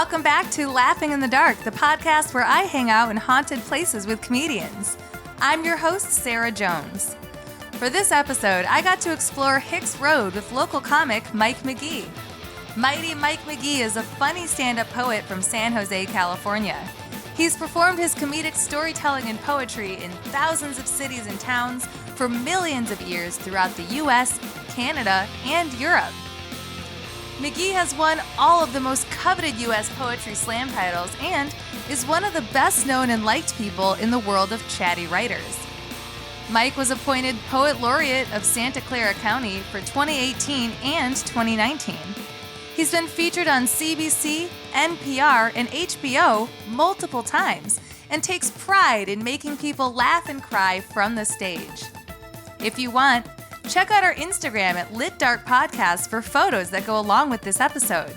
Welcome back to Laughing in the Dark, the podcast where I hang out in haunted places with comedians. I'm your host, Sarah Jones. For this episode, I got to explore Hicks Road with local comic Mike McGee. Mighty Mike McGee is a funny stand-up poet from San Jose, California. He's performed his comedic storytelling and poetry in thousands of cities and towns for millions of years throughout the U.S., Canada, and Europe. McGee has won all of the most coveted U.S. poetry slam titles and is one of the best-known and liked people in the world of chatty writers. Mike was appointed Poet Laureate of Santa Clara County for 2018 and 2019. He's been featured on CBC, NPR, and HBO multiple times and takes pride in making people laugh and cry from the stage. If you want, check out our Instagram at Lit Dark Podcast for photos that go along with this episode.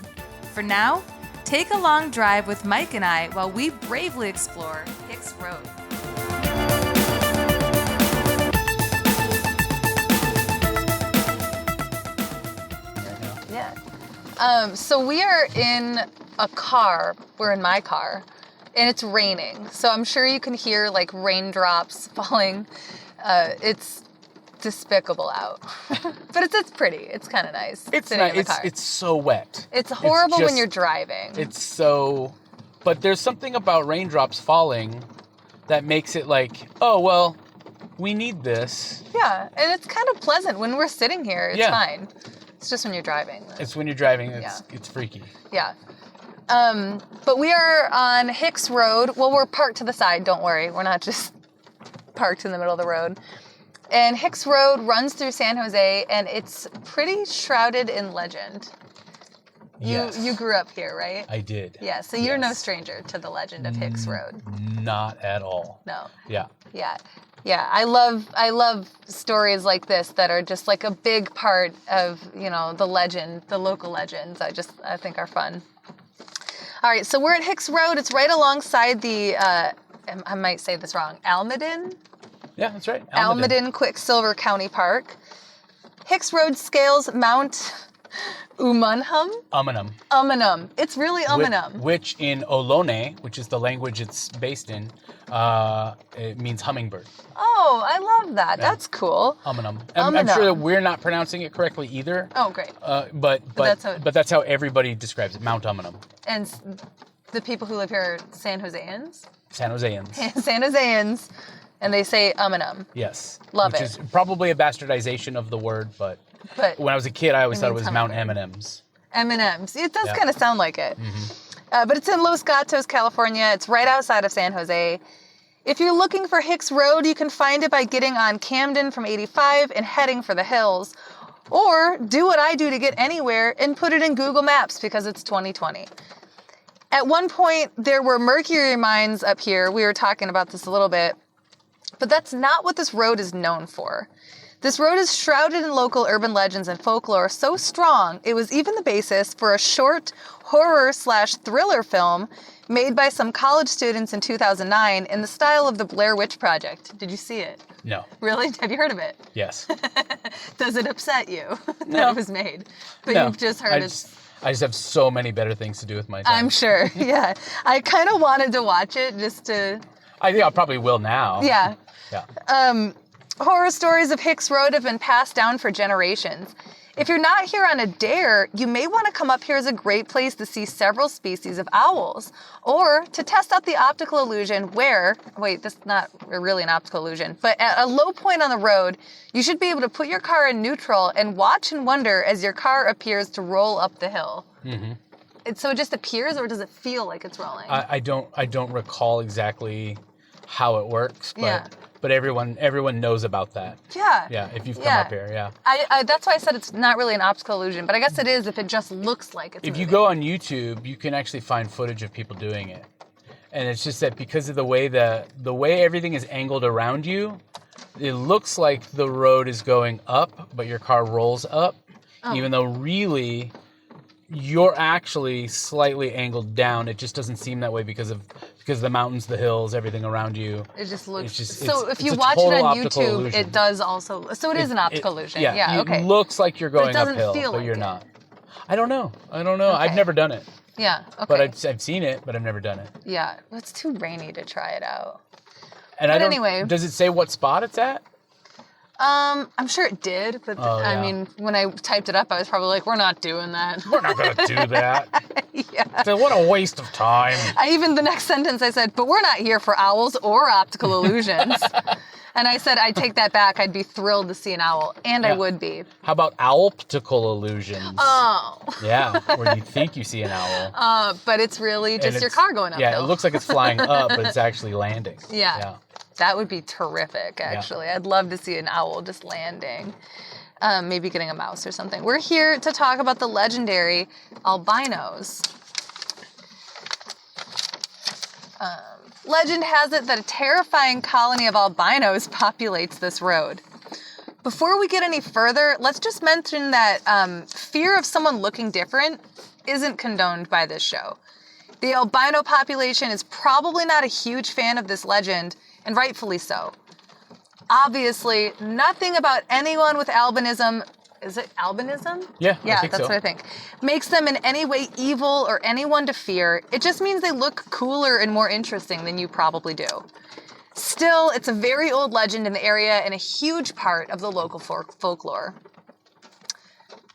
For now, take a long drive with Mike and I while we bravely explore Hicks Road. Yeah. So we are in a car. We're in my car, and it's raining. So I'm sure you can hear like raindrops falling. It's despicable out, but it's pretty. It's kind of nice. It's nice. It's so wet. It's horrible when you're driving. But there's something about raindrops falling that makes it like, oh well, we need this. Yeah, and it's kind of pleasant when we're sitting here. It's fine. It's just when you're driving. It's when you're driving. It's freaky. Yeah. But we are on Hicks Road. Well, we're parked to the side. Don't worry, we're not just parked in the middle of the road. And Hicks Road runs through San Jose, and it's pretty shrouded in legend. You grew up here, right? I did. Yeah, so you're no stranger to the legend of Hicks Road. Not at all. No. Yeah. Yeah. Yeah, I love stories like this that are just like a big part of, the legend, the local legends. I think are fun. All right, so we're at Hicks Road. It's right alongside the, I might say this wrong, Almaden? Yeah, that's right. Almaden Quicksilver County Park. Hicks Road scales Mount Umunhum. It's really Umunhum. Which in Ohlone, which is the language it's based in, it means hummingbird. Oh, I love that. Yeah. That's cool. Umunhum. I'm sure that we're not pronouncing it correctly either. Oh, great. But that's how everybody describes it, Mount Umunhum. And the people who live here are San Joseans? San Joseans. San Joseans. And they say Umunhum. Yes. Love it. Which is probably a bastardization of the word, but when I was a kid, I always thought it was Mount M&M's. M&M's. It does kind of sound like it. Mm-hmm. But it's in Los Gatos, California. It's right outside of San Jose. If you're looking for Hicks Road, you can find it by getting on Camden from 85 and heading for the hills. Or do what I do to get anywhere and put it in Google Maps because it's 2020. At one point, there were mercury mines up here. We were talking about this a little bit. But that's not what this road is known for. This road is shrouded in local urban legends and folklore so strong, it was even the basis for a short horror/thriller film made by some college students in 2009 in the style of the Blair Witch Project. Did you see it? No. Really? Have you heard of it? Yes. Does it upset you that it was made? But no. You've just heard I just have so many better things to do with my time. I'm sure, yeah. I kind of wanted to watch it just to... I think I probably will now. Yeah. Yeah. Horror stories of Hicks Road have been passed down for generations. If you're not here on a dare, you may want to come up here as a great place to see several species of owls, or to test out the optical illusion where, this is not really an optical illusion, but at a low point on the road, you should be able to put your car in neutral and watch and wonder as your car appears to roll up the hill. Mm-hmm. So it just appears, or does it feel like it's rolling? I don't recall exactly how it works, but everyone knows about that. Yeah. Yeah, if you've come up here, yeah. I that's why I said it's not really an optical illusion, but I guess it is if it just looks like it's If moving. you go on YouTube, you can actually find footage of people doing it. And it's just that because of the way everything is angled around you, it looks like the road is going up, but your car rolls up, even though really you're actually slightly angled down. It just doesn't seem that way because of the mountains, the hills, everything around you. It just looks... So if you watch it on YouTube, illusion. It does also... So it is an optical illusion. Yeah, okay. It looks like you're going uphill, but you're not. I don't know. I've never done it. Yeah, okay. But I've seen it, but I've never done it. Yeah, it's too rainy to try it out. And anyway. Does it say what spot it's at? I'm sure it did, but I mean, when I typed it up, I was probably like, we're not doing that. We're not going to do that. Yeah. So what a waste of time. The next sentence I said, but we're not here for owls or optical illusions. And I said, I'd take that back. I'd be thrilled to see an owl. And I would be. How about optical illusions? Oh. Yeah, where you think you see an owl. But it's really just your car going uphill. Yeah, it looks like it's flying up, but it's actually landing. Yeah. That would be terrific, actually. Yeah. I'd love to see an owl just landing. Maybe getting a mouse or something. We're here to talk about the legendary albinos. Legend has it that a terrifying colony of albinos populates this road. Before we get any further, let's just mention that fear of someone looking different isn't condoned by this show. The albino population is probably not a huge fan of this legend, and rightfully so. Obviously, nothing about anyone with albinism, is it albinism? Yeah, Yeah, I think that's so. what I think. Makes them in any way evil or anyone to fear. It just means they look cooler and more interesting than you probably do. Still, it's a very old legend in the area and a huge part of the local folklore.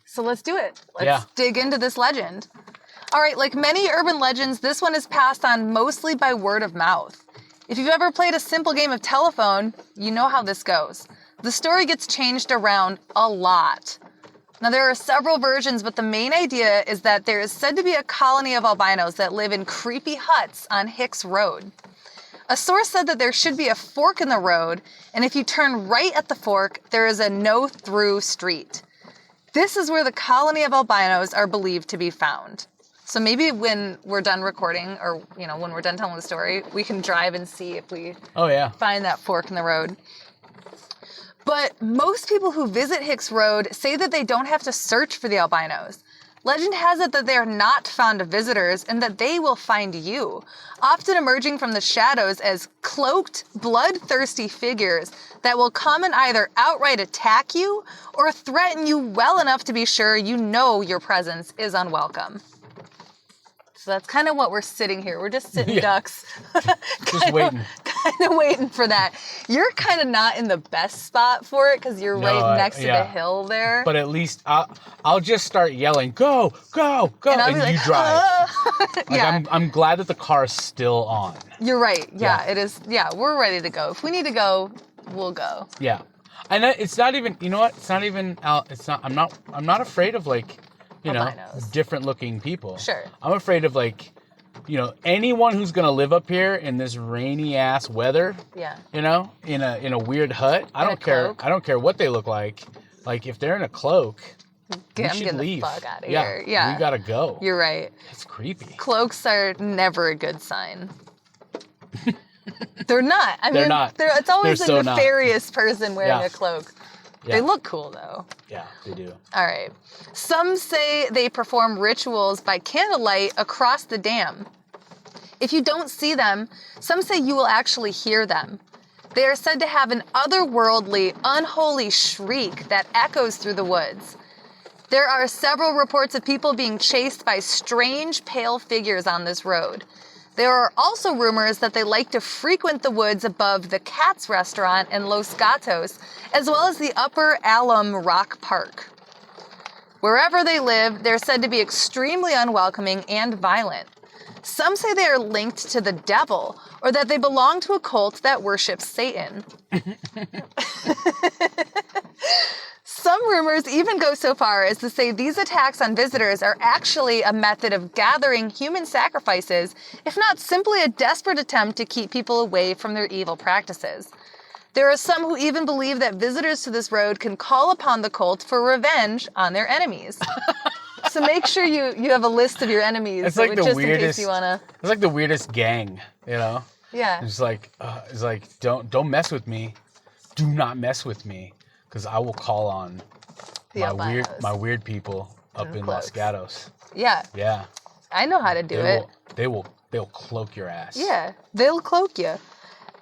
So let's do it. Let's dig into this legend. All right, like many urban legends, this one is passed on mostly by word of mouth. If you've ever played a simple game of telephone, you know how this goes. The story gets changed around a lot. Now, there are several versions, but the main idea is that there is said to be a colony of albinos that live in creepy huts on Hicks Road. A source said that there should be a fork in the road, and if you turn right at the fork, there is a no-through street. This is where the colony of albinos are believed to be found. So maybe when we're done recording, or when we're done telling the story, we can drive and see if we find that fork in the road. But most people who visit Hicks Road say that they don't have to search for the albinos. Legend has it that they are not fond of visitors and that they will find you, often emerging from the shadows as cloaked, bloodthirsty figures that will come and either outright attack you or threaten you well enough to be sure you know your presence is unwelcome. So that's kind of what we're sitting here. We're just sitting ducks. Just waiting. Kind of waiting for that. You're kind of not in the best spot for it because you're right next to the hill there. But at least I'll just start yelling, go, go, go, and you drive. I'm glad that the car is still on. You're right. Yeah, it is. Yeah, we're ready to go. If we need to go, we'll go. Yeah. And it's not even, you know what? It's not even, I'm not afraid of albinos. Different looking people. Sure. I'm afraid of anyone who's gonna live up here in this rainy ass weather. Yeah. In a weird hut. I don't care. I don't care what they look like. Like if they're in a cloak, I'm getting leave. The fuck out of here. Yeah. We gotta go. You're right. It's creepy. Cloaks are never a good sign. They're not. They're not. It's always a nefarious person wearing a cloak. Yeah. They look cool, though. Yeah, they do. All right. Some say they perform rituals by candlelight across the dam. If you don't see them, some say you will actually hear them. They are said to have an otherworldly, unholy shriek that echoes through the woods. There are several reports of people being chased by strange, pale figures on this road. There are also rumors that they like to frequent the woods above the Cats restaurant in Los Gatos, as well as the Upper Alum Rock Park. Wherever they live, they're said to be extremely unwelcoming and violent. Some say they are linked to the devil, or that they belong to a cult that worships Satan. Some rumors even go so far as to say these attacks on visitors are actually a method of gathering human sacrifices, if not simply a desperate attempt to keep people away from their evil practices. There are some who even believe that visitors to this road can call upon the cult for revenge on their enemies. So make sure you have a list of your enemies. It's like the just weirdest. In case you wanna... It's like the weirdest gang, Yeah. It's like don't mess with me. Do not mess with me, because I will call on my weird people up in Los Gatos. Yeah. Yeah. I know how to do it. They'll cloak your ass. Yeah, they'll cloak you.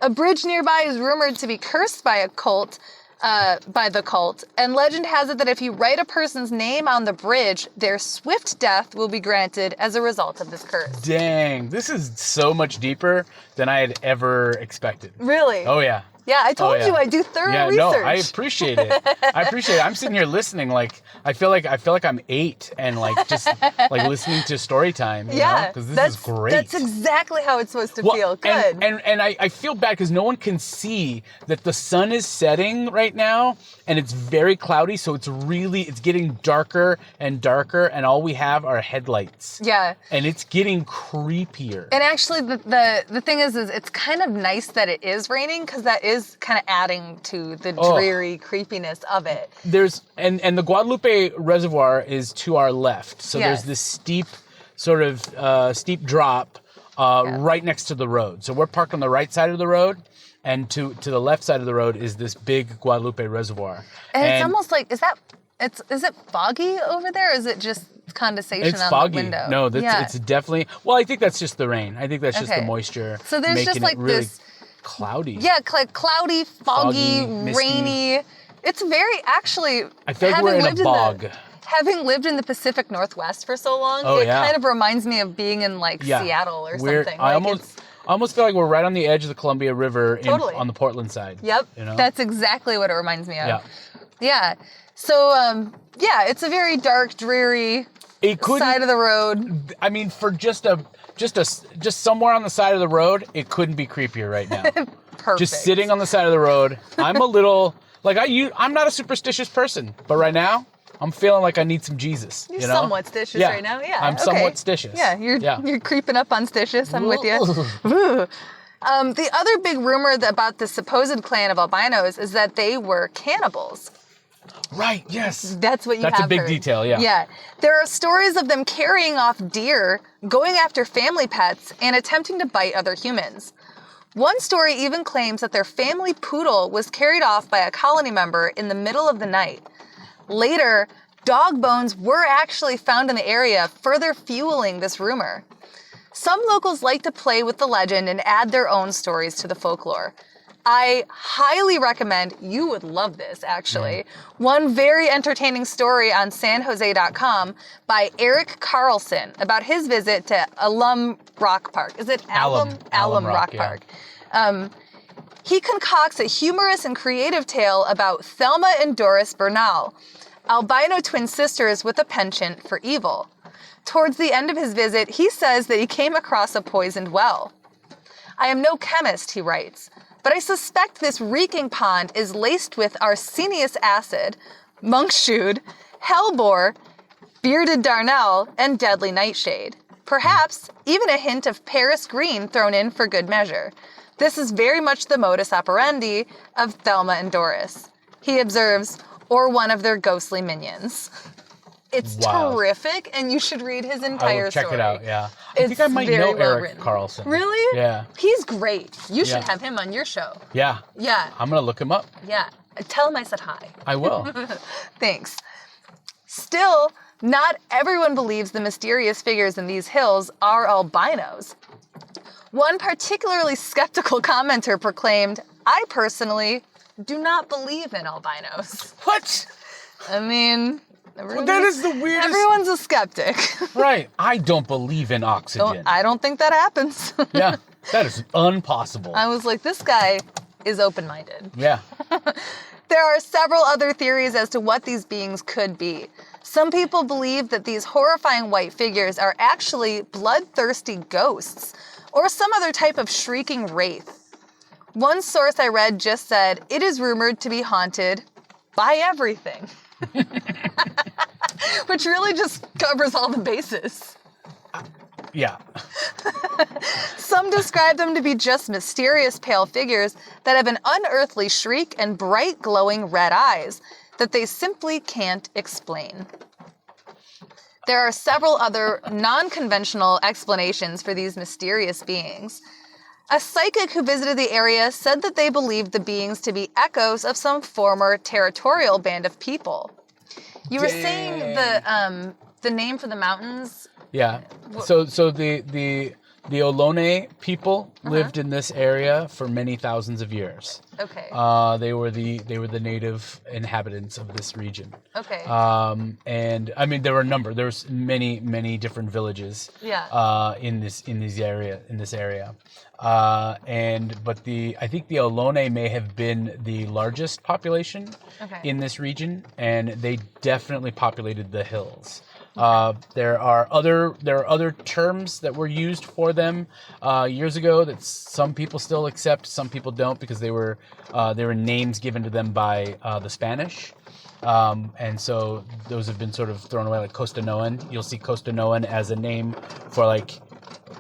A bridge nearby is rumored to be cursed by a cult, by the cult. And legend has it that if you write a person's name on the bridge, their swift death will be granted as a result of this curse. Dang, this is so much deeper than I had ever expected. Really? Oh, yeah. Yeah, I told you I do thorough research. No, I appreciate it. I'm sitting here listening, like I feel like I'm 8 and like just like listening to story time. You know? Because this is great. That's exactly how it's supposed to feel. Good. And I feel bad because no one can see that the sun is setting right now and it's very cloudy, so it's getting darker and darker, and all we have are headlights. Yeah. And it's getting creepier. And actually, the thing is it's kind of nice that it is raining, because that is kind of adding to the dreary creepiness of it. And the Guadalupe Reservoir is to our left, so there's this steep sort of steep drop right next to the road. So we're parked on the right side of the road, and to the left side of the road is this big Guadalupe Reservoir. And it's almost like, is it foggy over there, or is it just condensation on foggy. The window? No, it's definitely, well, I think that's just the rain. I think that's just the moisture. So there's just like really this cloudy. Yeah, like cloudy, foggy, rainy. It's very, actually, I feel like we're in a bog. Having lived in the Pacific Northwest for so long, it kind of reminds me of being in like Seattle or something. I almost feel like we're right on the edge of the Columbia River on the Portland side. Yep. You know? That's exactly what it reminds me of. Yeah. So, it's a very dark, dreary side of the road. I mean, for just somewhere on the side of the road, it couldn't be creepier right now. Perfect. Just sitting on the side of the road. I'm a little, like, I'm not a superstitious person, but right now, I'm feeling like I need some Jesus. You're somewhat stitious right now. Yeah. I'm somewhat stitious. Yeah, you're creeping up on stitious. I'm with you. The other big rumor about the supposed clan of albinos is that they were cannibals. Right, yes. That's what you have That's a big heard. detail, yeah. Yeah. There are stories of them carrying off deer, going after family pets, and attempting to bite other humans. One story even claims that their family poodle was carried off by a colony member in the middle of the night. Later, dog bones were actually found in the area, further fueling this rumor. Some locals like to play with the legend and add their own stories to the folklore. I highly recommend, you would love this actually, one very entertaining story on sanjose.com by Eric Carlson about his visit to Alum Rock Park. Is it Alum? Alum Rock Park. He concocts a humorous and creative tale about Thelma and Doris Bernal, albino twin sisters with a penchant for evil. Towards the end of his visit, he says that he came across a poisoned well. I am no chemist, he writes, but I suspect this reeking pond is laced with arsenious acid, monkshood, hellebore, bearded darnel, and deadly nightshade. Perhaps even a hint of Paris green thrown in for good measure. This is very much the modus operandi of Thelma and Doris. He observes, or one of their ghostly minions. It's terrific, and you should read his entire story. Check it out, yeah. I think I might know Eric Carlson. Really? Yeah. He's great. You should have him on your show. Yeah. Yeah. I'm going to look him up. Yeah. Tell him I said hi. I will. Thanks. Still, not everyone believes the mysterious figures in these hills are albinos. One particularly skeptical commenter proclaimed, I personally do not believe in albinos. What? I mean... that is the weirdest... Everyone's a skeptic. Right. I don't believe in oxygen. I don't think that happens. Yeah. That is impossible. I was like, this guy is open-minded. Yeah. There are several other theories as to what these beings could be. Some people believe that these horrifying white figures are actually bloodthirsty ghosts or some other type of shrieking wraith. One source I read just said, it is rumored to be haunted by everything. Which really just covers all the bases. Yeah. Some describe them to be just mysterious pale figures that have an unearthly shriek and bright glowing red eyes that they simply can't explain. There are several other non-conventional explanations for these mysterious beings. A psychic who visited the area said that they believed the beings to be echoes of some former territorial band of people. You were saying the name for the mountains? Yeah. So the The Ohlone people lived in this area for many thousands of years. Okay. They were the native inhabitants of this region. Okay. And I mean, there were a number. There's many different villages. Yeah. In this area. I think the Ohlone may have been the largest population in this region, and they definitely populated the hills. There are other terms that were used for them years ago that some people still accept, some people don't, because they were names given to them by the Spanish. And so those have been sort of thrown away, like Costanoan. You'll see Costanoan as a name for like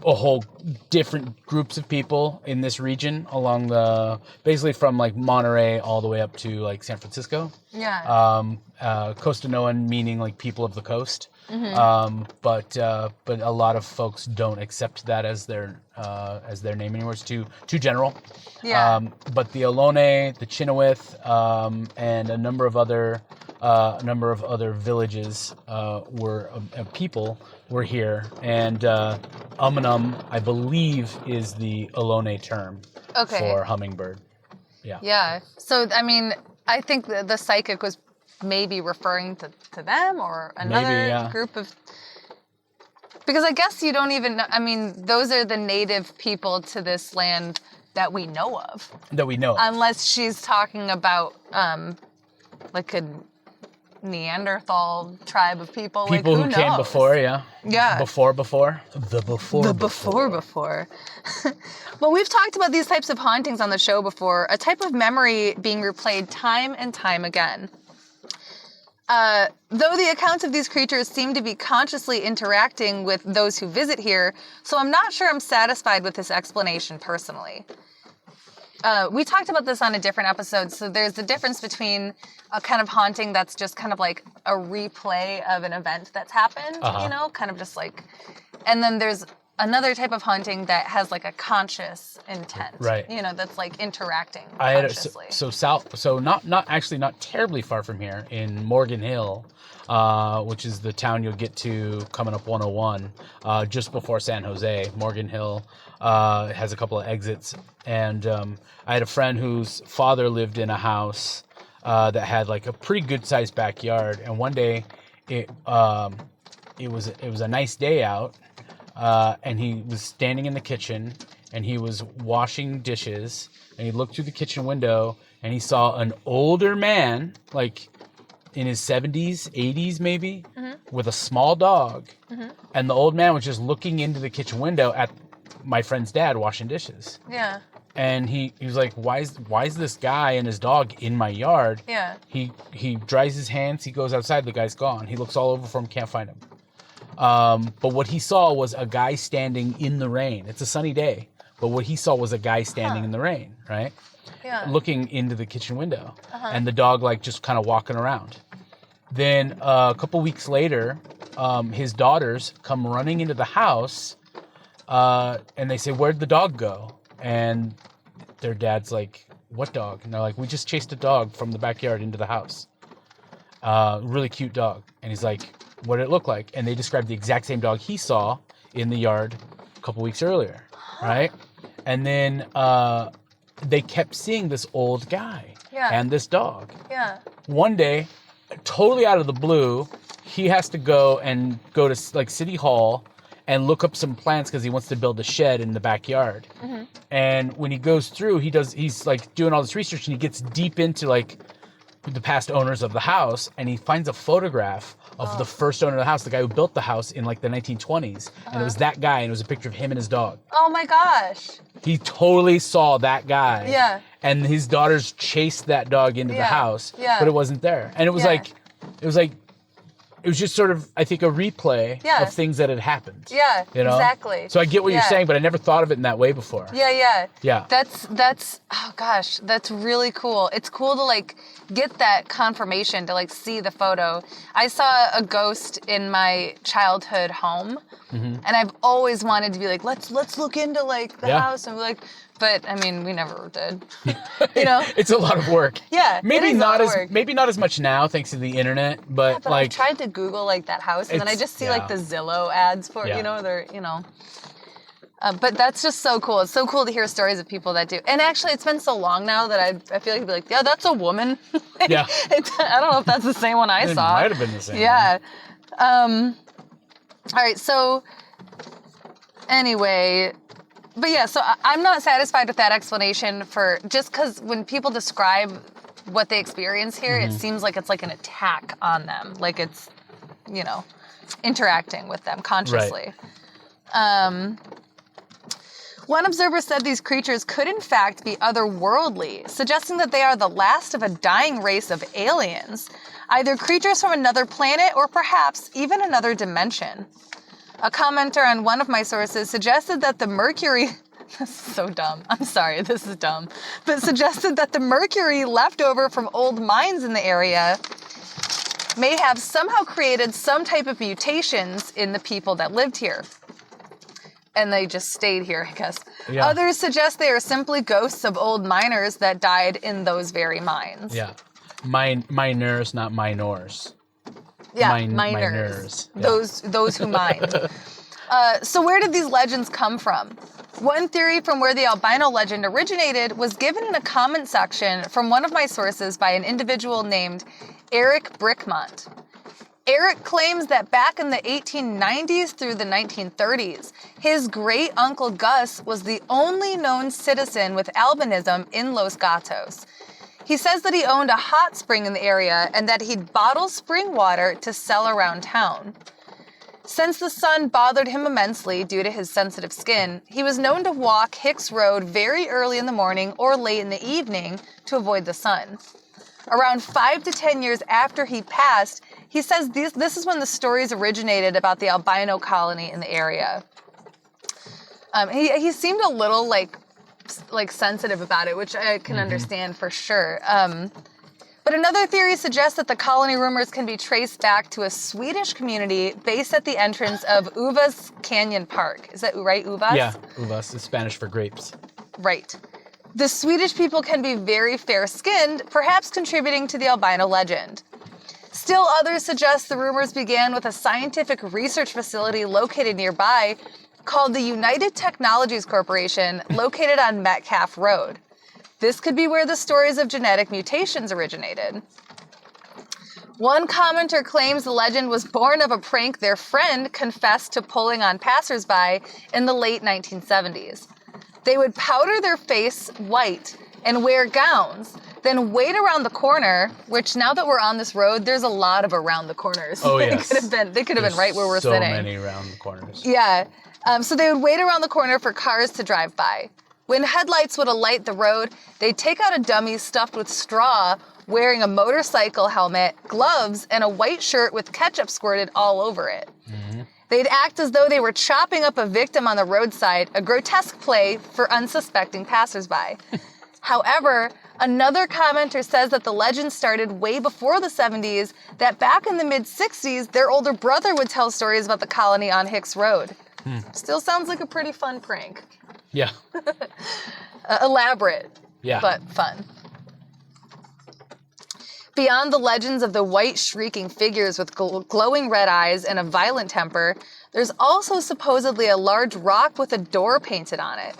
a whole different groups of people in this region along basically from like Monterey all the way up to like San Francisco. Yeah. Costanoan meaning like people of the coast. But a lot of folks don't accept that as their name anymore. It's too general. Yeah. But the Ohlone, the Chinawith, and a number of other villages people were here, and umunum, I believe, is the Ohlone term for hummingbird. Yeah. Yeah. So I mean, I think the psychic was maybe referring to them or another group of, because I guess you don't even know, I mean, those are the native people to this land that we know of. Unless she's talking about like a Neanderthal tribe of people. People like, who came before, yeah. Before. Well, we've talked about these types of hauntings on the show before, a type of memory being replayed time and time again. Though the accounts of these creatures seem to be consciously interacting with those who visit here, so I'm not sure I'm satisfied with this explanation personally. We talked about this on a different episode, so there's the difference between a kind of haunting that's just kind of like a replay of an event that's happened, you know, kind of just like, and then there's another type of haunting that has like a conscious intent, right? You know, that's like interacting consciously. Not terribly far from here in Morgan Hill, which is the town you'll get to coming up 101, just before San Jose. Morgan Hill has a couple of exits, and I had a friend whose father lived in a house that had like a pretty good sized backyard, and one day it was a nice day out. And he was standing in the kitchen, and he was washing dishes, and he looked through the kitchen window, and he saw an older man, like in his 70s, 80s maybe, with a small dog. And the old man was just looking into the kitchen window at my friend's dad washing dishes. Yeah. And he was like, why is this guy and his dog in my yard? Yeah. He dries his hands, he goes outside, the guy's gone. He looks all over for him, can't find him. But what he saw was a guy standing in the rain. It's a sunny day, but what he saw was a guy standing in the rain, right? Yeah. Looking into the kitchen window, and the dog like just kind of walking around. Then a couple weeks later, his daughters come running into the house, and they say, "Where'd the dog go?" And their dad's like, "What dog?" And they're like, "We just chased a dog from the backyard into the house. Really cute dog." And he's like, "What did it look like?" And they described the exact same dog he saw in the yard a couple weeks earlier, right? And then they kept seeing this old guy and this dog. Yeah. One day, totally out of the blue, he has to go to like City Hall and look up some plants because he wants to build a shed in the backyard. And when he goes through, he's like doing all this research, and he gets deep into like the past owners of the house, and he finds a photograph of the first owner of the house, the guy who built the house in like the 1920s. And it was that guy, and it was a picture of him and his dog. Oh my gosh. He totally saw that guy. Yeah. And his daughters chased that dog into the house, but it wasn't there. And it was it was just sort of, I think, a replay of things that had happened. Yeah, you know? Exactly. So I get what you're saying, but I never thought of it in that way before. Yeah. That's, oh gosh, that's really cool. It's cool to like get that confirmation, to like see the photo. I saw a ghost in my childhood home, and I've always wanted to be like, let's look into like the house, and be like, but I mean, we never did. You know, it's a lot of work. Yeah, maybe not as much now thanks to the internet, but like I tried to Google like that house, and then I just see like the Zillow ads for you know, they're But that's just so cool. It's so cool to hear stories of people that do. And actually, it's been so long now that I feel like I'd be like, yeah, that's a woman. Yeah. I don't know if that's the same one I saw. It might have been the same Yeah. All right. So anyway, but yeah, so I'm not satisfied with that explanation for just because when people describe what they experience here, it seems like it's like an attack on them. Like it's, interacting with them consciously. Right. One observer said these creatures could in fact be otherworldly, suggesting that they are the last of a dying race of aliens, either creatures from another planet or perhaps even another dimension. A commenter on one of my sources suggested that the mercury... This is so dumb. I'm sorry, this is dumb. But suggested that the mercury left over from old mines in the area may have somehow created some type of mutations in the people that lived here. And they just stayed here, I guess. Yeah. Others suggest they are simply ghosts of old miners that died in those very mines. Yeah. Miners, not minors. Yeah, miners. Yeah. Those who mined. So where did these legends come from? One theory from where the albino legend originated was given in a comment section from one of my sources by an individual named Eric Brickmont. Eric claims that back in the 1890s through the 1930s, his great-uncle Gus was the only known citizen with albinism in Los Gatos. He says that he owned a hot spring in the area and that he'd bottle spring water to sell around town. Since the sun bothered him immensely due to his sensitive skin, he was known to walk Hicks Road very early in the morning or late in the evening to avoid the sun. Around 5 to 10 years after he passed, he says this is when the stories originated about the albino colony in the area. He seemed a little like sensitive about it, which I can understand for sure. But another theory suggests that the colony rumors can be traced back to a Swedish community based at the entrance of Uvas Canyon Park. Is that right, Uvas? Yeah, Uvas is Spanish for grapes. Right. The Swedish people can be very fair-skinned, perhaps contributing to the albino legend. Still others suggest the rumors began with a scientific research facility located nearby called the United Technologies Corporation, located on Metcalf Road. This could be where the stories of genetic mutations originated. One commenter claims the legend was born of a prank their friend confessed to pulling on passersby in the late 1970s. They would powder their face white and wear gowns, then wait around the corner, which now that we're on this road, there's a lot of around the corners. Oh, yes. They could have been right where we're sitting. So many around the corners. Yeah. So they would wait around the corner for cars to drive by. When headlights would alight the road, they'd take out a dummy stuffed with straw, wearing a motorcycle helmet, gloves, and a white shirt with ketchup squirted all over it. Mm-hmm. They'd act as though they were chopping up a victim on the roadside, a grotesque play for unsuspecting passersby. However, another commenter says that the legend started way before the 70s, that back in the mid-60s, their older brother would tell stories about the colony on Hicks Road. Still sounds like a pretty fun prank. Yeah. Elaborate, yeah, but fun. Beyond the legends of the white shrieking figures with glowing red eyes and a violent temper, there's also supposedly a large rock with a door painted on it.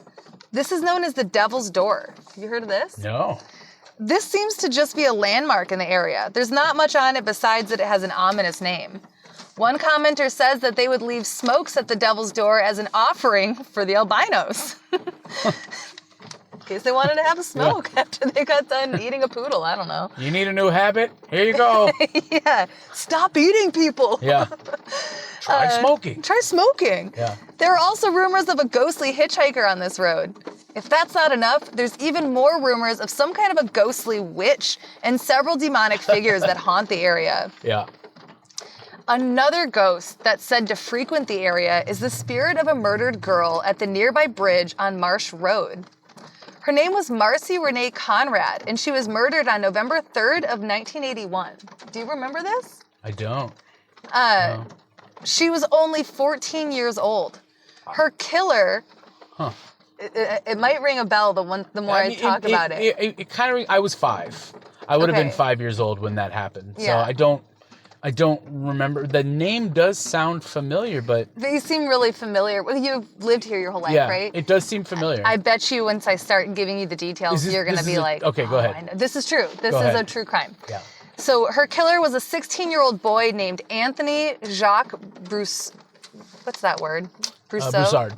This is known as the Devil's Door. Have you heard of this? No. This seems to just be a landmark in the area. There's not much on it besides that it has an ominous name. One commenter says that they would leave smokes at the Devil's Door as an offering for the albinos. In case they wanted to have a smoke after they got done eating a poodle. I don't know. You need a new habit? Here you go. Yeah. Stop eating people. Yeah. Try smoking. Try smoking. Yeah. There are also rumors of a ghostly hitchhiker on this road. If that's not enough, there's even more rumors of some kind of a ghostly witch and several demonic figures that haunt the area. Yeah. Another ghost that's said to frequent the area is the spirit of a murdered girl at the nearby bridge on Marsh Road. Her name was Marcy Renee Conrad, and she was murdered on November 3rd of 1981. Do you remember this? I don't. No. She was only 14 years old. Her killer, it might ring a bell the more I talk about it. It kind of, I was 5. I would have been 5 years old when that happened. So Yeah. I don't I don't remember. The name does sound familiar, but... They seem really familiar. Well, you've lived here your whole life, right? Yeah, it does seem familiar. I bet you once I start giving you the details, you're going to be like... Okay, go ahead. I know. This is true. This Go is ahead. a true crime. Yeah. So her killer was a 16-year-old boy named Anthony Jacques Bruce... What's that word? Broussard.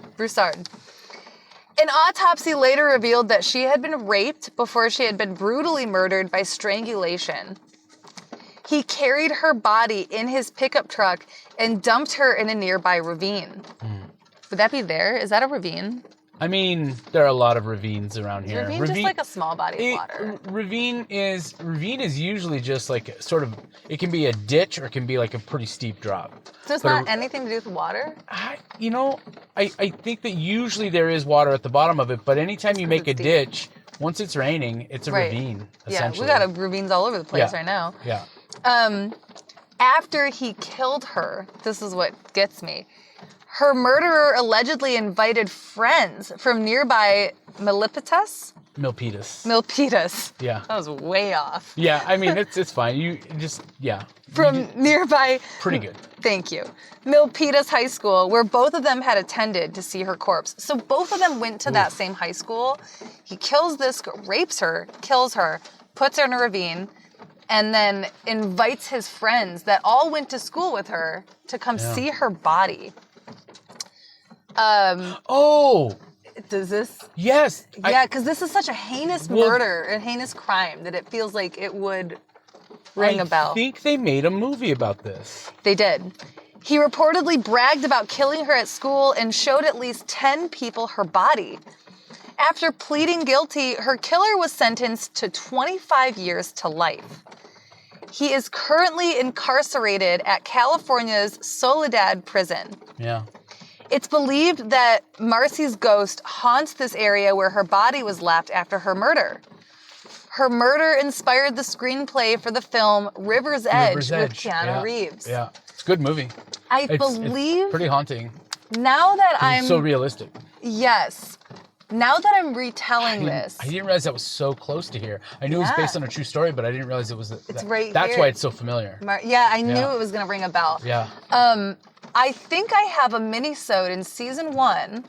An autopsy later revealed that she had been raped before she had been brutally murdered by strangulation. He carried her body in his pickup truck and dumped her in a nearby ravine. Would that be there? Is that a ravine? I mean, there are a lot of ravines around here. Ravine just like a small body of water. Ravine is usually just like sort of, it can be a ditch or it can be like a pretty steep drop. So it's not anything to do with water? I think that usually there is water at the bottom of it, but anytime you make a ditch, once it's raining, it's a ravine, essentially. Yeah, we got ravines all over the place right now. Yeah. After he killed her, this is what gets me. Her murderer allegedly invited friends from nearby Milpitas. Yeah. That was way off. Yeah, I mean, it's fine. You just, yeah. From nearby... Pretty good. Thank you. Milpitas High School, where both of them had attended to see her corpse. So both of them went to that same high school. He kills this girl, rapes her, kills her, puts her in a ravine, and then invites his friends that all went to school with her to come see her body. Does this? Yes. Yeah, because this is such a heinous murder, a heinous crime, that it feels like it would ring a bell. I think they made a movie about this. They did. He reportedly bragged about killing her at school and showed at least 10 people her body. After pleading guilty, her killer was sentenced to 25 years to life. He is currently incarcerated at California's Soledad prison. Yeah. It's believed that Marcy's ghost haunts this area where her body was left after her murder. Her murder inspired the screenplay for the film River's Edge with Keanu Reeves. Yeah, it's a good movie. I believe... It's pretty haunting. Now that I'm... It's so realistic. Yes. Now that I'm retelling this... I didn't realize that was so close to here. I knew it was based on a true story, but I didn't realize it was... It's right That's here. why it's so familiar. I knew it was going to ring a bell. Yeah. I think I have a mini-sode in season 1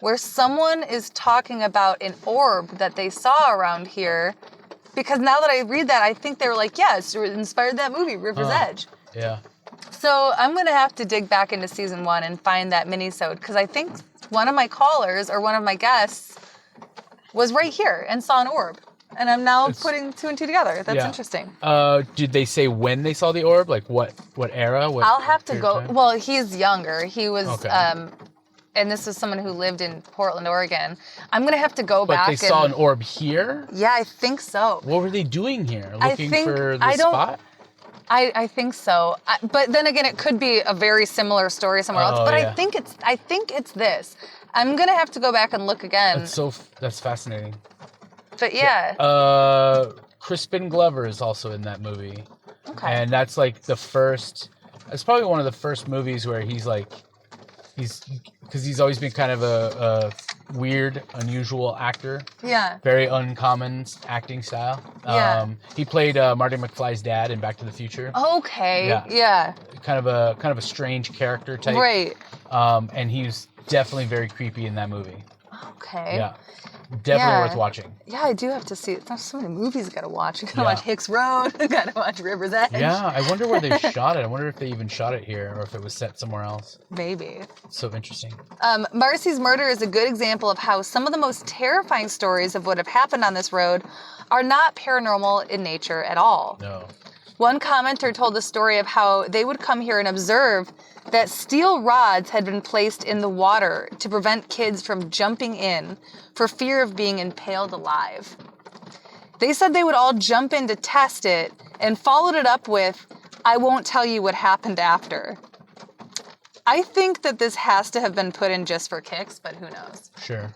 where someone is talking about an orb that they saw around here. Because now that I read that, I think they were like, yes, it inspired that movie, River's Edge. Yeah. So I'm going to have to dig back into season 1 and find that mini-sode. Because I think one of my callers or one of my guests was right here and saw an orb. And I'm now putting 2 and 2 together. That's interesting. Did they say when they saw the orb? Like what era? I'll have to go. Time? Well, he's younger. He was, and this is someone who lived in Portland, Oregon. I'm going to have to go back. But they saw an orb here? Yeah, I think so. What were they doing here? Looking for the spot? I think so. But then again, it could be a very similar story somewhere else. But I think it's this. I'm going to have to go back and look again. That's fascinating. But yeah. Crispin Glover is also in that movie. Okay. And that's like it's probably one of the first movies where because he's always been kind of a weird, unusual actor. Yeah. Very uncommon acting style. Yeah. He played Marty McFly's dad in Back to the Future. Okay. Yeah. Kind of a strange character type. Right. And he's definitely very creepy in that movie. Okay. Yeah. Definitely worth watching. Yeah, I do have to see it. There's so many movies I gotta watch. I gotta watch Hicks Road. I gotta watch River's Edge. Yeah, I wonder where they shot it. I wonder if they even shot it here or if it was set somewhere else. Maybe. So interesting. Marcy's murder is a good example of how some of the most terrifying stories of what have happened on this road are not paranormal in nature at all. No. One commenter told the story of how they would come here and observe that steel rods had been placed in the water to prevent kids from jumping in for fear of being impaled alive. They said they would all jump in to test it and followed it up with, "I won't tell you what happened after." I think that this has to have been put in just for kicks, but who knows? Sure.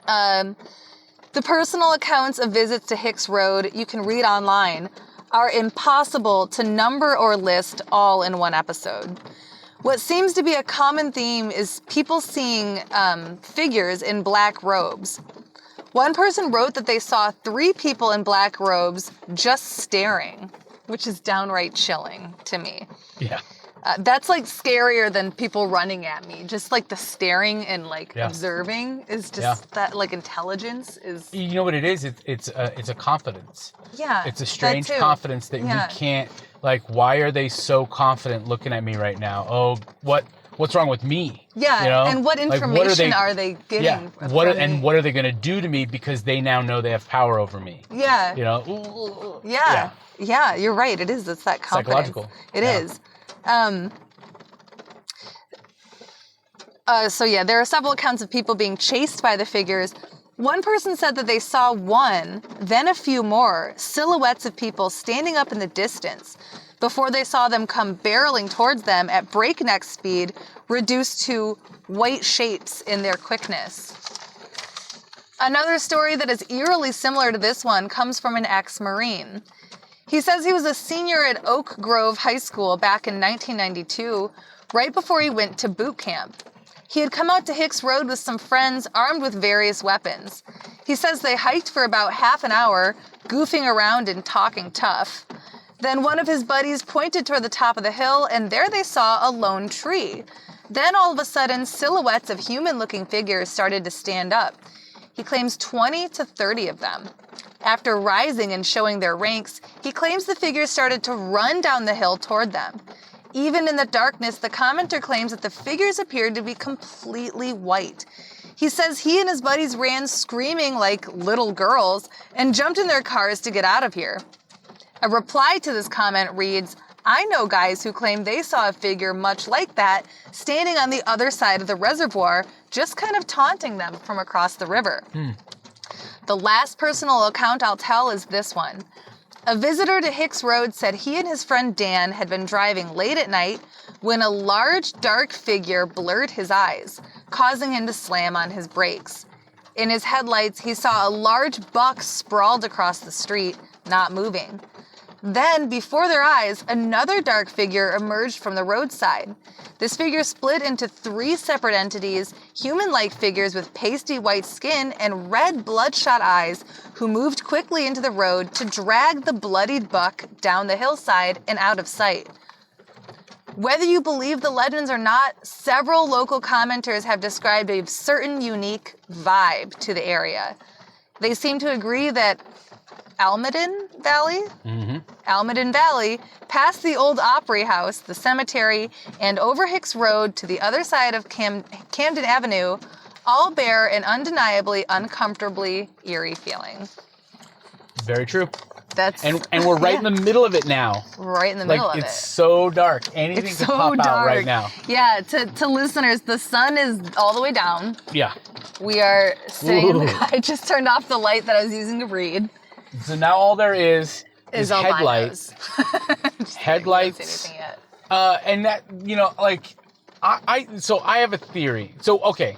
The personal accounts of visits to Hicks Road you can read online are impossible to number or list all in one episode. What seems to be a common theme is people seeing figures in black robes. One person wrote that they saw 3 people in black robes just staring. which is downright chilling to me. Yeah. That's like scarier than people running at me. Just like the staring and like observing is just that like intelligence is. You know what it is? It's a confidence. Yeah. It's a strange confidence that we can't, like, why are they so confident looking at me right now? Oh, what's wrong with me? Yeah. You know? And what information are they getting? Yeah. What are they going to do to me because they now know they have power over me? Yeah. You know? Yeah. Yeah, you're right. It is. It's that confidence. Psychological. It is. There are several accounts of people being chased by the figures. One person said that they saw one, then a few more, silhouettes of people standing up in the distance before they saw them come barreling towards them at breakneck speed, reduced to white shapes in their quickness. Another story that is eerily similar to this one comes from an ex-Marine. He says he was a senior at Oak Grove High School back in 1992, right before he went to boot camp. He had come out to Hicks Road with some friends armed with various weapons. He says they hiked for about half an hour, goofing around and talking tough. Then one of his buddies pointed toward the top of the hill, and there they saw a lone tree. Then all of a sudden, silhouettes of human-looking figures started to stand up. He claims 20 to 30 of them. After rising and showing their ranks, he claims the figures started to run down the hill toward them. Even in the darkness, the commenter claims that the figures appeared to be completely white. He says he and his buddies ran screaming like little girls and jumped in their cars to get out of here. A reply to this comment reads, "I know guys who claim they saw a figure much like that standing on the other side of the reservoir, just kind of taunting them from across the river." The last personal account I'll tell is this one. A visitor to Hicks Road said he and his friend Dan had been driving late at night when a large, dark figure blurred his eyes, causing him to slam on his brakes. In his headlights, he saw a large buck sprawled across the street, not moving. Then, before their eyes, another dark figure emerged from the roadside. This figure split into 3 separate entities, human-like figures with pasty white skin and red bloodshot eyes, who moved quickly into the road to drag the bloodied buck down the hillside and out of sight. Whether you believe the legends or not, several local commenters have described a certain unique vibe to the area. They seem to agree that Almaden Valley, past the old Opry House, the cemetery, and over Hicks Road to the other side of Camden Avenue, all bear an undeniably, uncomfortably eerie feeling. Very true. And we're right in the middle of it now. Right in the middle of it. It's so dark. Anything could pop out right now. Yeah, to listeners, the sun is all the way down. Yeah. We are sitting. I just turned off the light that I was using to read. So now all there is headlights. Headlights. I haven't seen anything yet. And that, you know, like, I have a theory. So, okay.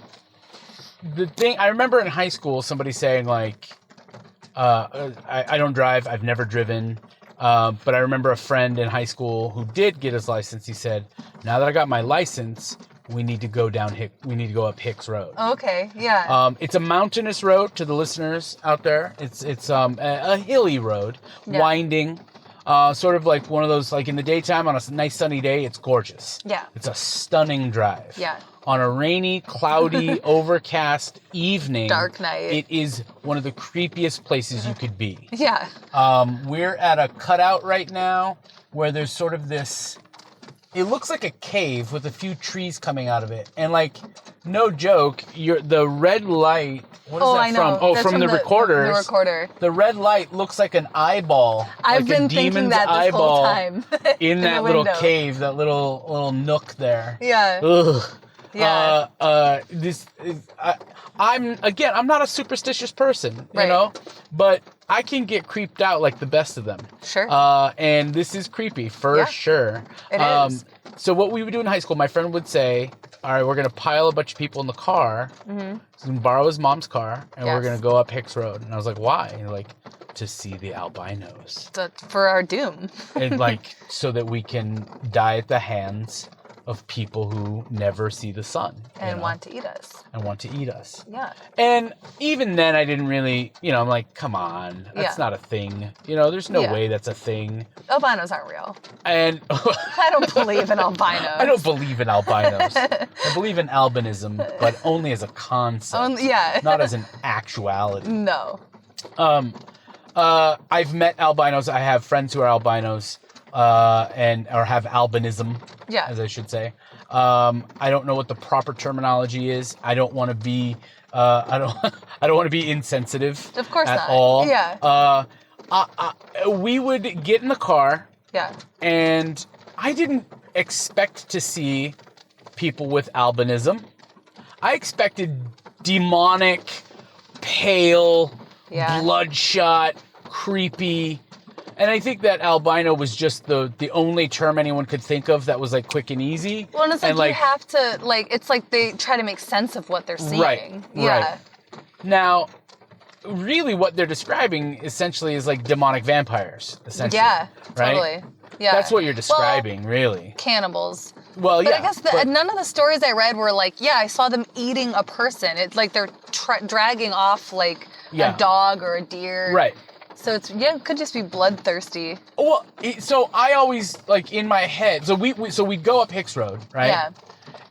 The thing, I remember in high school somebody saying, like, I don't drive, I've never driven, but I remember a friend in high school who did get his license. He said, now that I got my license, we need to go up Hicks Road. Okay, yeah. It's a mountainous road to the listeners out there. It's a hilly road, winding, sort of like one of those, like in the daytime on a nice sunny day, it's gorgeous. Yeah. It's a stunning drive. Yeah. On a rainy, cloudy, overcast evening, dark night, it is one of the creepiest places you could be. Yeah. We're at a cutout right now where there's sort of this, it looks like a cave with a few trees coming out of it. And like, no joke, the red light, what is that I know. from? Oh, from the recorders. The recorder. The red light looks like an eyeball. I've been thinking that this whole time. in that little cave, that little nook there. Yeah. Ugh. Yeah. I'm not a superstitious person, you know, but I can get creeped out like the best of them. Sure. And this is creepy for sure. It is. So what we would do in high school, my friend would say, all right, we're going to pile a bunch of people in the car. Mm-hmm. So we can borrow his mom's car, and we're going to go up Hicks Road. And I was like, why? And they're like, to see the albinos. For our doom. And like, so that we can die at the hands of people who never see the sun. And want to eat us. And want to eat us. Yeah. And even then, I didn't really, I'm like, come on, that's not a thing. There's no way that's a thing. Albinos aren't real. And I don't believe in albinos. I don't believe in albinos. I believe in albinism, but only as a concept. Not as an actuality. No. I've met albinos. I have friends who are albinos, or have albinism, as I should say. I don't know what the proper terminology is. I don't want to be, I don't want to be insensitive. Of course at not. all. Yeah. We would get in the car. Yeah. And I didn't expect to see people with albinism. I expected demonic, pale, bloodshot, creepy. And I think that albino was just the only term anyone could think of that was like quick and easy. Well, and it's like you have to, it's like they try to make sense of what they're seeing. Right. Yeah. Right. Now, really what they're describing essentially is like demonic vampires, essentially. Yeah, right? totally. Yeah. That's what you're describing, really. Cannibals. Well, but I guess none of the stories I read were like, I saw them eating a person. It's like they're dragging off like a dog or a deer. Right. So it could just be bloodthirsty. Well, so I always, in my head, so we'd go up Hicks Road, right? Yeah.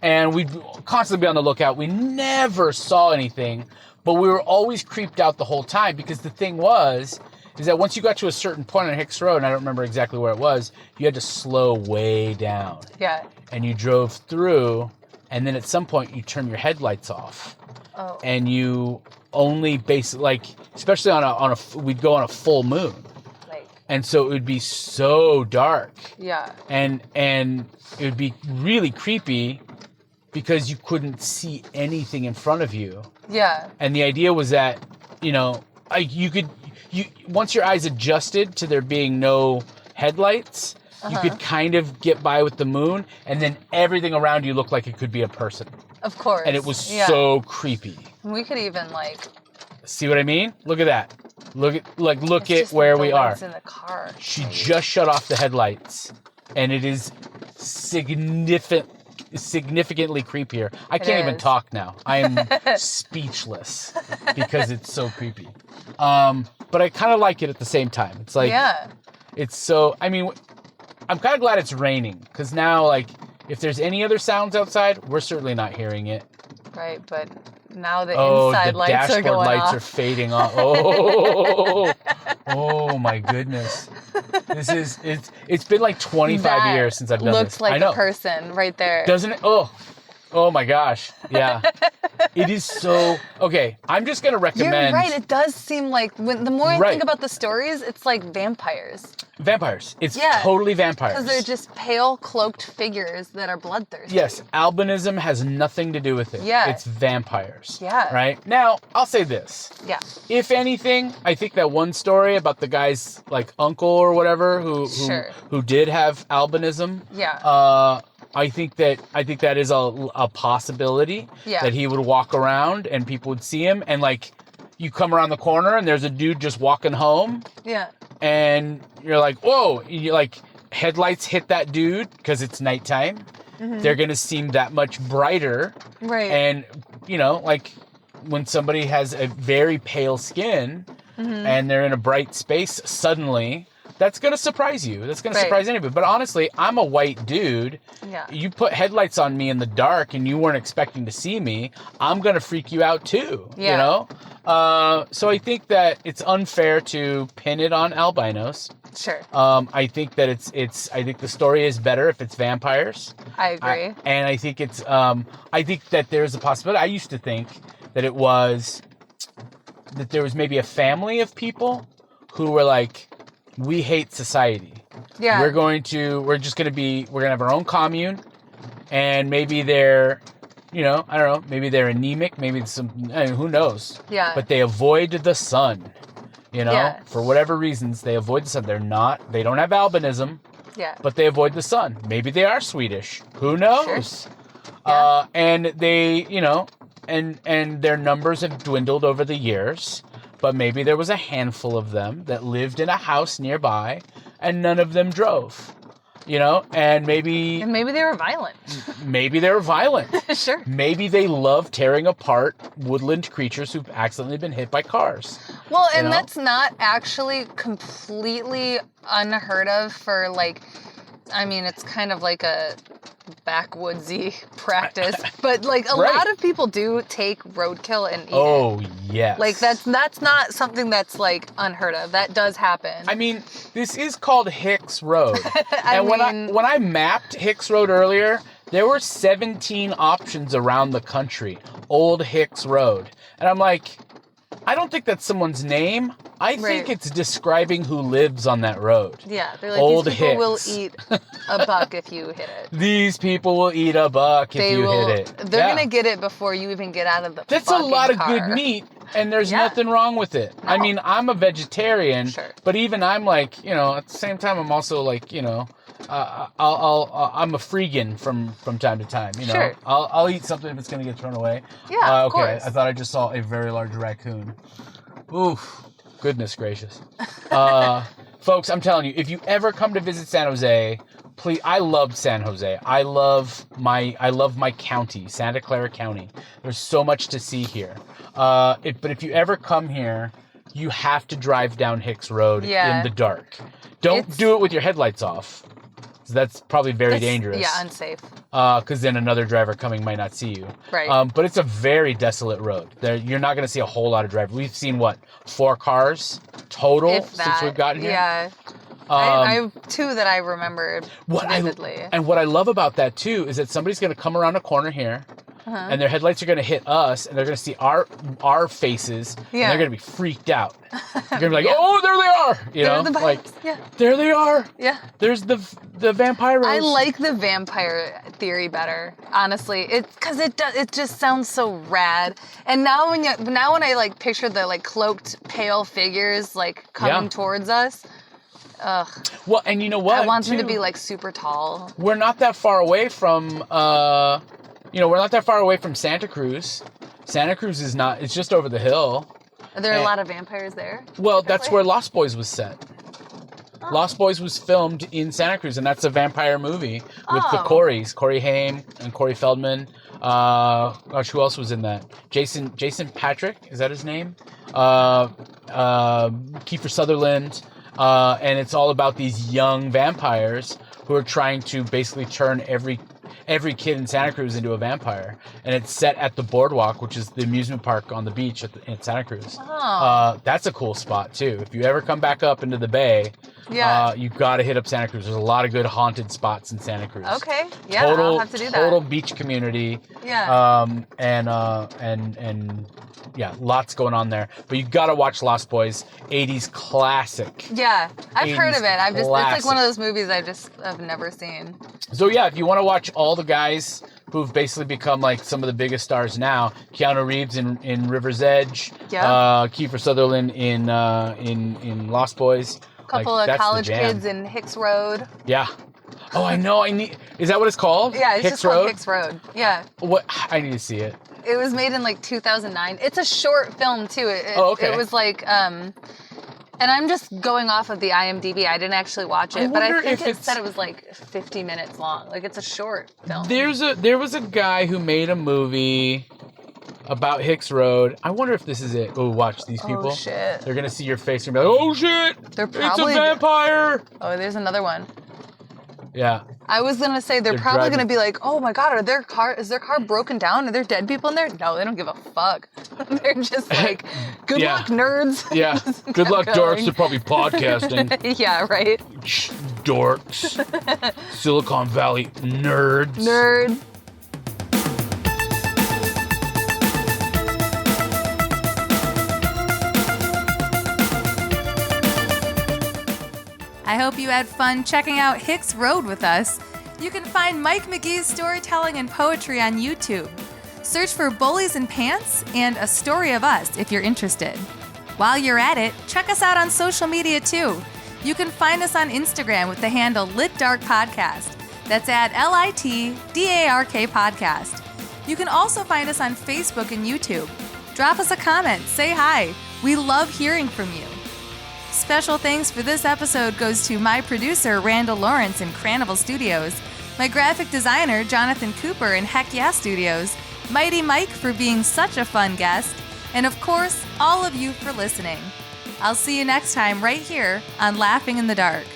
And we'd constantly be on the lookout. We never saw anything, but we were always creeped out the whole time because the thing is that once you got to a certain point on Hicks Road, and I don't remember exactly where it was, you had to slow way down. Yeah. And you drove through, and then at some point you turn your headlights off. Oh. And you only basically, especially we'd go on a full moon. Right. And so it would be so dark. Yeah. And it would be really creepy because you couldn't see anything in front of you. Yeah. And the idea was that, once your eyes adjusted to there being no headlights, you could kind of get by with the moon, and then everything around you looked like it could be a person. Of course. And it was so creepy. We could even see what I mean? Look at that. Look at where we are. In the car. She just shut off the headlights, and it is significantly creepier. I can't even talk now. I am speechless because it's so creepy. But I kind of like it at the same time. It's like, it's so, I'm kind of glad it's raining because now, if there's any other sounds outside, we're certainly not hearing it. Right, but now the inside lights are going off. The dashboard lights are fading off. Oh my goodness. It's been 25 years since I've done this. Looks like a person right there. Doesn't it? Oh my gosh. Yeah. It is so... Okay, I'm just going to recommend... You're right. It does seem like... the more I think about the stories, it's like vampires. Vampires. It's totally vampires. Because they're just pale, cloaked figures that are bloodthirsty. Yes. Albinism has nothing to do with it. Yeah. It's vampires. Yeah. Right? Now, I'll say this. Yeah. If anything, I think that one story about the guy's, uncle or whatever who did have albinism... Yeah. I think that is a possibility that he would walk around and people would see him and you come around the corner and there's a dude just walking home. Yeah. And you're like, whoa, headlights hit that dude because it's nighttime. Mm-hmm. They're going to seem that much brighter. Right. And, when somebody has a very pale skin and they're in a bright space suddenly... That's going to surprise you. That's going to surprise anybody. But honestly, I'm a white dude. Yeah. You put headlights on me in the dark and you weren't expecting to see me, I'm going to freak you out too, So I think that it's unfair to pin it on albinos. Sure. I think that I think the story is better if it's vampires. I agree. And I think I think that there's a possibility. I used to think that that there was maybe a family of people who were we hate society. Yeah. We're gonna have our own commune, and maybe they're, I don't know, maybe they're anemic, maybe who knows? Yeah. But they avoid the sun, for whatever reasons, they avoid the sun. They don't have albinism. Yeah. But they avoid the sun. Maybe they are Swedish. Who knows? Sure. Yeah. And they, and their numbers have dwindled over the years. But maybe there was a handful of them that lived in a house nearby, and none of them drove. and maybe they were violent. Maybe they were violent. Sure. Maybe they love tearing apart woodland creatures who've accidentally been hit by cars. Well, and that's not actually completely unheard of for it's kind of like a backwoodsy practice, but like a lot of people do take roadkill and eat it. Oh, yes. Like that's not something that's like unheard of. That does happen. I mean, this is called Hicks Road. When I mapped Hicks Road earlier, there were 17 options around the country. Old Hicks Road. And I'm like, I don't think that's someone's name. I think it's describing who lives on that road. Yeah, they're like, Old these people will Hicks. eat a buck if you hit it. These people will eat a buck if you hit it. They're going to get it before you even get out of the That's fucking a lot car. of good meat, and there's nothing wrong with it. No. I mean, I'm a vegetarian, but even I'm like, at the same time, I'm also like, I'm a freegan from time to time, Sure. I'll eat something if it's going to get thrown away. Yeah, of okay. course. I thought I just saw a very large raccoon. Oof. Goodness gracious. Folks, I'm telling you, if you ever come to visit San Jose, please, I love San Jose. I love my county, Santa Clara County. There's so much to see here. But if you ever come here, you have to drive down Hicks Road in the dark. Don't do it with your headlights off. That's probably very dangerous. Yeah, unsafe. Because then another driver coming might not see you. Right. But it's a very desolate road. You're not going to see a whole lot of drivers. We've seen, 4 cars total since we've gotten here? Yeah. I have 2 that I remember vividly. And what I love about that, too, is that somebody's going to come around a corner here, and their headlights are going to hit us, and they're going to see our faces, and they're going to be freaked out. They're going to be like, oh, there they are! They're the bikes. There they are! Yeah. There's the vampiros. I like the vampire theory better, honestly. Because it just sounds so rad. And now when I like picture the like cloaked pale figures like coming towards us, ugh. Well, and you know what? I want them to be like super tall. We're not that far away from Santa Cruz. Santa Cruz is not. It's just over the hill. Are there a lot of vampires there? Well, that's where Lost Boys was set. Oh. Lost Boys was filmed in Santa Cruz, and that's a vampire movie with the Coreys, Corey Haim and Corey Feldman. Gosh, who else was in that? Jason Patrick, is that his name? Kiefer Sutherland. And it's all about these young vampires who are trying to basically turn every kid in Santa Cruz into a vampire. And it's set at the Boardwalk, which is the amusement park on the beach in Santa Cruz. Oh. That's a cool spot, too. If you ever come back up into the Bay, you've got to hit up Santa Cruz. There's a lot of good haunted spots in Santa Cruz. Okay. Yeah, I'll have to do that. Total beach community. Yeah. And lots going on there. But you got to watch Lost Boys, 80s classic. Yeah, I've heard of it. It's like one of those movies I've never seen. So yeah, if you want to watch all the guys who've basically become like some of the biggest stars now, Keanu Reeves in River's Edge, Kiefer Sutherland in Lost Boys, a couple of college kids in Hicks Road. Yeah. Oh, I know. Is that what it's called? Yeah, it's just called Hicks Road. Yeah. What? I need to see it. It was made in like 2009. It's a short film too. Okay. It was like, and I'm just going off of the IMDb. I didn't actually watch it, but I think it said it was like 50 minutes long. Like it's a short film. There was a guy who made a movie about Hicks Road. I wonder if this is it. Oh, watch these people. Oh shit! They're gonna see your face and be like, "Oh shit! It's a vampire!" Oh, there's another one. Yeah. I was gonna say they're probably gonna be like, "Oh my god, is their car broken down? Are there dead people in there?" No, they don't give a fuck. They're just like, "Good luck, nerds." Yeah. Good luck, dorks. They're probably podcasting. Yeah, right. Dorks. Silicon Valley nerds. Nerd. I hope you had fun checking out Hicks Road with us. You can find Mike McGee's storytelling and poetry on YouTube. Search for Bullies in Pants and A Story of Us if you're interested. While you're at it, check us out on social media too. You can find us on Instagram with the handle Lit Dark Podcast. That's at LITDARK Podcast. You can also find us on Facebook and YouTube. Drop us a comment, say hi. We love hearing from you. Special thanks for this episode goes to my producer, Randall Lawrence in Cranival Studios, my graphic designer, Jonathan Cooper in Heck Yeah Studios, Mighty Mike for being such a fun guest, and of course, all of you for listening. I'll see you next time right here on Laughing in the Dark.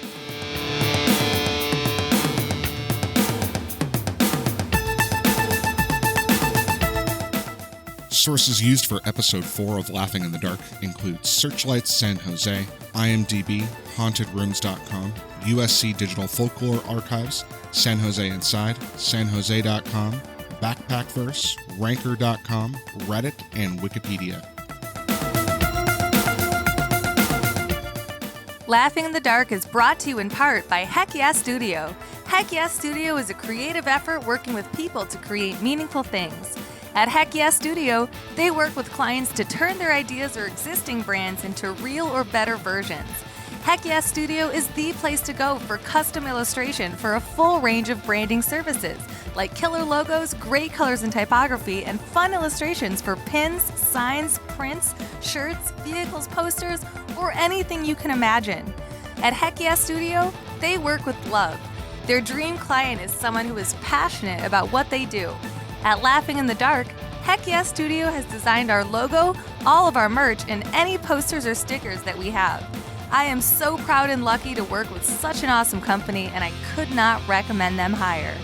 Sources used for Episode 4 of Laughing in the Dark include Searchlights San Jose, IMDb, HauntedRooms.com, USC Digital Folklore Archives, San Jose Inside, SanJose.com, Backpackverse, Ranker.com, Reddit, and Wikipedia. Laughing in the Dark is brought to you in part by Heck Yeah Studio. Heck Yeah Studio is a creative effort working with people to create meaningful things. At Heck Yeah Studio, they work with clients to turn their ideas or existing brands into real or better versions. Heck Yeah Studio is the place to go for custom illustration for a full range of branding services, like killer logos, great colors and typography, and fun illustrations for pins, signs, prints, shirts, vehicles, posters, or anything you can imagine. At Heck Yeah Studio, they work with love. Their dream client is someone who is passionate about what they do. At Laughing in the Dark, Heck Yeah Studio has designed our logo, all of our merch, and any posters or stickers that we have. I am so proud and lucky to work with such an awesome company, and I could not recommend them higher.